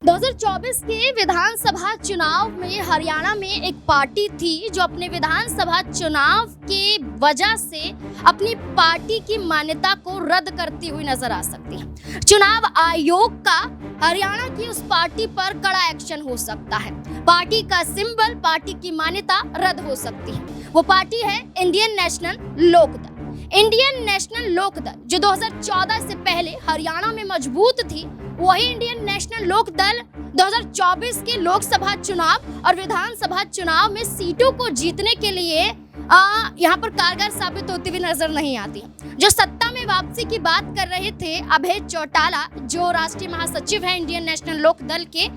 2024 के विधानसभा चुनाव में हरियाणा में एक पार्टी थी जो अपने विधानसभा चुनाव के वजह से अपनी पार्टी की मान्यता को रद्द करती हुई नजर आ सकती है। चुनाव आयोग का हरियाणा की उस पार्टी पर कड़ा एक्शन हो सकता है। पार्टी का सिंबल, पार्टी की मान्यता रद्द हो सकती है। वो पार्टी है Indian National Lokdal. Indian National Lokdal जो 2014 से पहले हरियाणा में मजबूत थी, वही इंडियन नेशनल लोकदल 2024 के लोकसभा चुनाव और विधानसभा चुनाव में सीटों को जीतने के लिए यहाँ पर कारगर साबित होती हुई नजर नहीं आती। जो सत्ता में वापसी की बात कर रहे थे अभय चौटाला, जो राष्ट्रीय महासचिव है इंडियन नेशनल लोकदल के,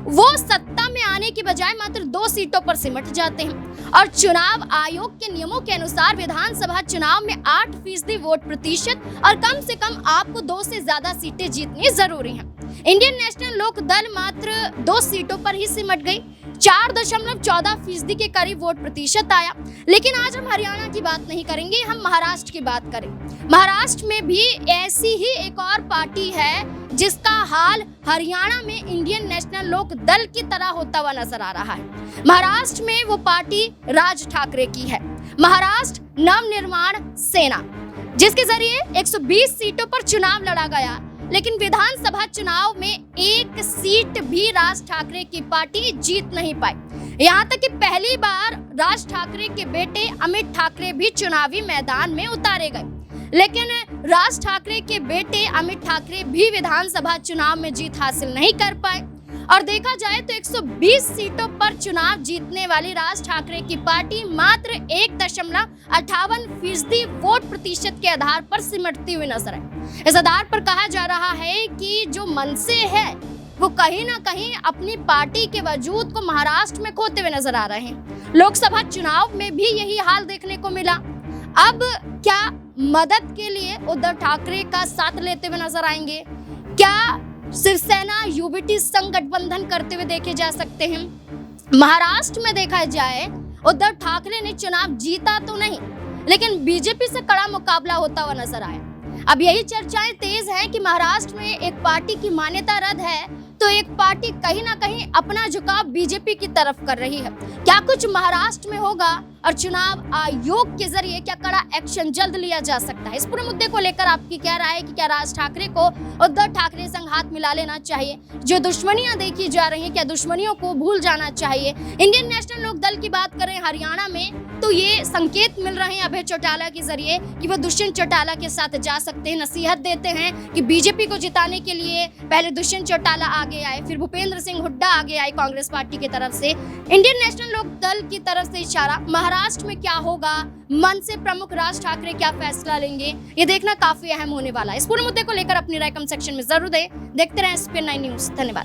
वो सत्ता में आने की बजाय मात्र 2 सीटों पर सिमट जाते हैं। और चुनाव आयोग के नियमों के अनुसार विधानसभा चुनाव में 8% वोट प्रतिशत और कम से कम आपको 2 से ज्यादा सीटें जीतनी जरूरी हैं। इंडियन नेशनल लोकदल मात्र 2 सीटों पर ही सिमट गई। 4.14% के करीब वोट प्रतिशत आया। लेकिन आज हम हरियाणा की बात नहीं करेंगे, हम महाराष्ट्र की बात करें। महाराष्ट्र में भी ऐसी ही एक और पार्टी है जिसका हाल हरियाणा में इंडियन नेशनल लोकदल की तरह होता हुआ नजर आ रहा है। महाराष्ट्र में वो पार्टी राज ठाकरे की है, महाराष्ट्र नवनिर्माण सेना, जिसके जरिए 120 सीटों पर चुनाव लड़ा गया। लेकिन विधानसभा चुनाव में 1 सीट भी राज ठाकरे की पार्टी जीत नहीं पाई। यहाँ तक कि पहली बार राज ठाकरे के बेटे अमित ठाकरे भी चुनावी मैदान में उतारे गए, लेकिन राज ठाकरे के बेटे अमित ठाकरे भी विधानसभा चुनाव में जीत हासिल नहीं कर पाए। और देखा जाए तो 120 सीटों पर चुनाव जीतने वाली राज ठाकरे की पार्टी मात्र 1.58% वोट प्रतिशत के आधार पर सिमटती हुई नजर है। इस आधार पर कहा जा रहा है कि जो मनसे है वो कहीं ना कहीं अपनी पार्टी के वजूद को महाराष्ट्र में खोते हुए नजर आ रहे हैं। लोकसभा चुनाव में भी यही हाल देखने को मिला। अब क्या मदद के लिए उद्धव ठाकरे का साथ लेते हुए नजर आएंगे? क्या शिवसेना यूबीटी संघ गठबंधन करते हुए देखे जा सकते हैं? महाराष्ट्र में देखा जाए उद्धव ठाकरे ने चुनाव जीता तो नहीं, लेकिन बीजेपी से कड़ा मुकाबला होता हुआ नजर आया। अब यही चर्चाएं तेज हैं कि महाराष्ट्र में एक पार्टी की मान्यता रद्द है तो एक पार्टी कहीं ना कहीं अपना झुकाव बीजेपी की तरफ कर रही है। क्या कुछ महाराष्ट्र में होगा और चुनाव आयोग के जरिए क्या कड़ा एक्शन जल्द लिया जा सकता है? इस पूरे मुद्दे को लेकर आपकी क्या राय है कि क्या राज ठाकरे को उद्धव ठाकरे संग हाथ मिला लेना चाहिए? जो दुश्मनियां देखी जा रही हैं, क्या दुश्मनियों को भूल जाना चाहिए? इंडियन नेशनल लोकदल की बात करें हरियाणा में तो ये संकेत मिल रहे हैं अभय चौटाला के जरिए कि वो दुष्यंत चौटाला के साथ जा सकते हैं। नसीहत देते हैं कि बीजेपी को जिताने के लिए पहले दुष्यंत चौटाला आगे आए, फिर भूपेंद्र सिंह हुड्डा आगे आए कांग्रेस पार्टी की तरफ से। इंडियन नेशनल लोकदल की तरफ से इशारा। महाराष्ट्र में क्या होगा? मन से प्रमुख राज ठाकरे क्या फैसला लेंगे? ये देखना काफी अहम होने वाला है। इस पूरे मुद्दे को लेकर अपनी राय कमेंट सेक्शन में जरूर दें। देखते रहें SPN9 न्यूज़। धन्यवाद।